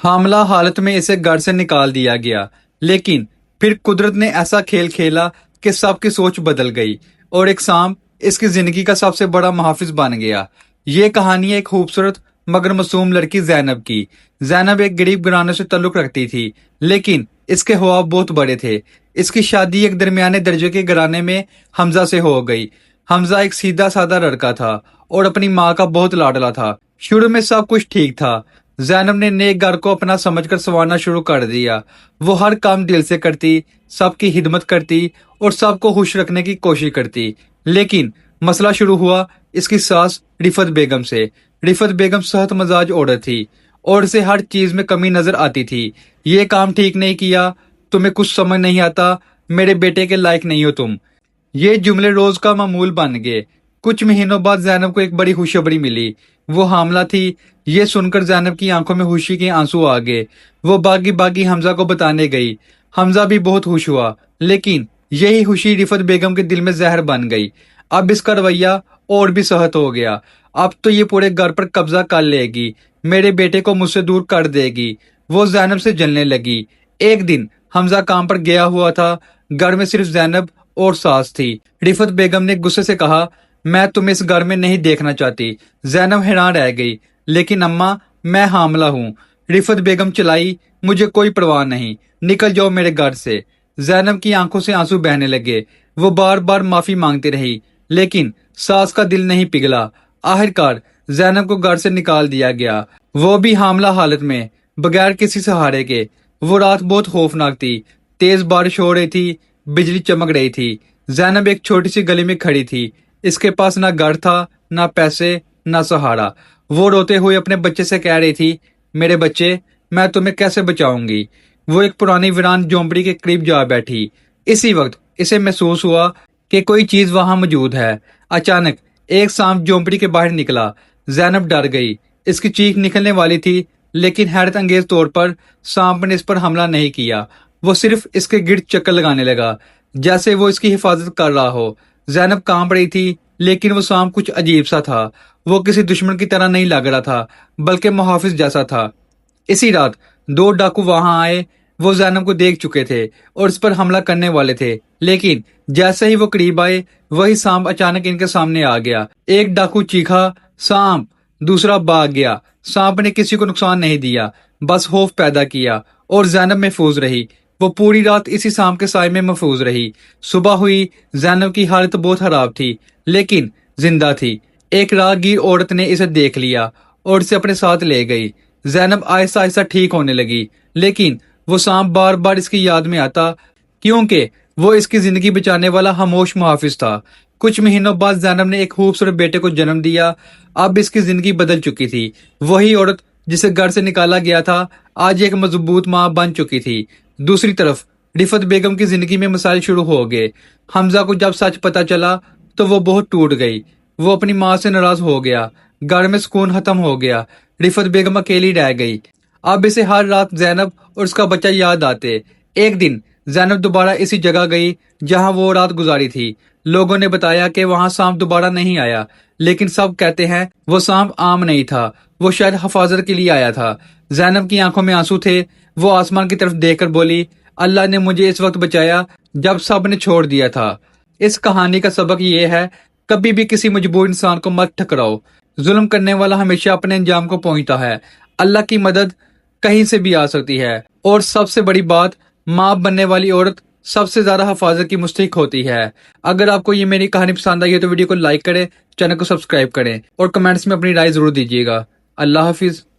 حاملہ حالت میں اسے گھر سے نکال دیا گیا، لیکن پھر قدرت نے ایسا کھیل کھیلا کہ سب کی سوچ بدل گئی اور ایک سانپ اس کی زندگی کا سب سے بڑا محافظ بن گیا۔ یہ کہانی ایک خوبصورت مگر معصوم لڑکی زینب کی۔ زینب ایک غریب گھرانے سے تعلق رکھتی تھی، لیکن اس کے خواب بہت بڑے تھے۔ اس کی شادی ایک درمیانے درجے کے گھرانے میں حمزہ سے ہو گئی۔ حمزہ ایک سیدھا سادہ لڑکا تھا اور اپنی ماں کا بہت لاڈلا تھا۔ شروع میں سب کچھ ٹھیک تھا۔ زینب نے نیک گھر کو اپنا سمجھ کر سنوارنا شروع کر دیا۔ وہ ہر کام دل سے کرتی، سب کی خدمت کرتی اور سب کو خوش رکھنے کی کوشش کرتی۔ لیکن مسئلہ شروع ہوا اس کی ساس رفت بیگم سے۔ رفت بیگم سخت مزاج عورت تھی اور اسے ہر چیز میں کمی نظر آتی تھی۔ یہ کام ٹھیک نہیں کیا، تمہیں کچھ سمجھ نہیں آتا، میرے بیٹے کے لائق نہیں ہو تم۔ یہ جملے روز کا معمول بن گئے۔ کچھ مہینوں بعد زینب کو ایک بڑی خوشخبری ملی۔ وہ حاملہ تھی۔ یہ سن کر زینب کی آنکھوں میں خوشی کے آنسو آ گئے۔ وہ باغی باغی حمزہ کو بتانے گئی۔ حمزہ بھی بہت خوش ہوا، لیکن یہی خوشی رفت بیگم کے دل میں زہر بن گئی۔ اب اس کا رویہ اور بھی سخت ہو گیا۔ اب تو یہ پورے گھر پر قبضہ کر لے گی، میرے بیٹے کو مجھ سے دور کر دے گی۔ وہ زینب سے جلنے لگی۔ ایک دن حمزہ کام پر گیا ہوا تھا۔ گھر میں صرف زینب اور ساس تھی۔ رفت بیگم نے غصے سے کہا، میں تمہیں اس گھر میں نہیں دیکھنا چاہتی۔ زینب حیران رہ گئی، لیکن اماں میں حاملہ ہوں۔ رفت بیگم چلائی، مجھے کوئی پرواہ نہیں، نکل جاؤ میرے گھر سے۔ زینب کی آنکھوں سے آنسو بہنے لگے۔ وہ بار بار معافی مانگتی رہی، لیکن ساس کا دل نہیں پگھلا۔ آخرکار زینب کو گھر سے نکال دیا گیا، وہ بھی حاملہ حالت میں، بغیر کسی سہارے کے۔ وہ رات بہت خوفناک تھی۔ تیز بارش ہو رہی تھی، بجلی چمک رہی تھی۔ زینب ایک چھوٹی سی گلی میں کھڑی تھی۔ اس کے پاس نہ گھر تھا، نہ پیسے، نہ سہارا۔ وہ روتے ہوئے اپنے بچے سے کہہ رہی تھی، میرے بچے، میں تمہیں کیسے بچاؤں گی؟ وہ ایک پرانی ویران جھونپڑی کے قریب جا بیٹھی۔ اسی وقت اسے محسوس ہوا کہ کوئی چیز وہاں موجود ہے۔ اچانک ایک سانپ جھونپڑی کے باہر نکلا۔ زینب ڈر گئی۔ اس کی چیخ نکلنے والی تھی، لیکن حیرت انگیز طور پر سانپ نے اس پر حملہ نہیں کیا۔ وہ صرف اس کے گرد چکر لگانے لگا، جیسے وہ اس کی حفاظت کر رہا ہو۔ زینب کانپ رہی تھی، لیکن وہ سانپ کچھ عجیب سا تھا۔ وہ کسی دشمن کی طرح نہیں لگ رہا تھا، بلکہ محافظ جیسا تھا۔ اسی رات دو ڈاکو وہاں آئے۔ وہ زینب کو دیکھ چکے تھے اور اس پر حملہ کرنے والے تھے، لیکن جیسے ہی وہ قریب آئے، وہی سانپ اچانک ان کے سامنے آ گیا۔ ایک ڈاکو چیخا، سانپ! دوسرا بھاگ گیا۔ سانپ نے کسی کو نقصان نہیں دیا، بس خوف پیدا کیا، اور زینب محفوظ رہی۔ وہ پوری رات اسی سانپ کے سائے میں محفوظ رہی۔ صبح ہوئی۔ زینب کی حالت بہت خراب تھی، لیکن زندہ تھی۔ ایک راہگیر عورت نے اسے دیکھ لیا اور اسے اپنے ساتھ لے گئی۔ زینب آہستہ آہستہ ٹھیک ہونے لگی، لیکن وہ سانپ بار بار اس کی یاد میں آتا، کیونکہ وہ اس کی زندگی بچانے والا خاموش محافظ تھا۔ کچھ مہینوں بعد زینب نے ایک خوبصورت بیٹے کو جنم دیا۔ اب اس کی زندگی بدل چکی تھی۔ وہی عورت جسے گھر سے نکالا گیا تھا، آج ایک مضبوط ماں بن چکی تھی۔ دوسری طرف رفت بیگم کی زندگی میں مسائل شروع ہو گئے۔ حمزہ کو جب سچ پتا چلا تو وہ بہت ٹوٹ گئی۔ وہ اپنی ماں سے ناراض ہو گیا۔ گھر میں سکون ختم ہو گیا۔ رفت بیگم اکیلی رہ گئی۔ اب اسے ہر رات زینب اور اس کا بچہ یاد آتے۔ ایک دن زینب دوبارہ اسی جگہ گئی جہاں وہ رات گزاری تھی۔ لوگوں نے بتایا کہ وہاں سانپ دوبارہ نہیں آیا، لیکن سب کہتے ہیں وہ سانپ عام نہیں تھا، وہ شاید حفاظت کے لیے آیا تھا۔ زینب کی آنکھوں میں آنسو تھے۔ وہ آسمان کی طرف دیکھ کر بولی، اللہ نے مجھے اس وقت بچایا جب سب نے چھوڑ دیا تھا۔ اس کہانی کا سبق یہ ہے، کبھی بھی کسی مجبور انسان کو مت ٹھکراؤ۔ ظلم کرنے والا ہمیشہ اپنے انجام کو پہنچتا ہے۔ اللہ کی مدد کہیں سے بھی آ سکتی ہے، اور سب سے بڑی بات، ماں بننے والی عورت سب سے زیادہ حفاظت کی مستحق ہوتی ہے۔ اگر آپ کو یہ میری کہانی پسند آئی ہے تو ویڈیو کو لائک کریں، چینل کو سبسکرائب کریں اور کمنٹس میں اپنی رائے ضرور دیجیے گا۔ اللہ حافظ۔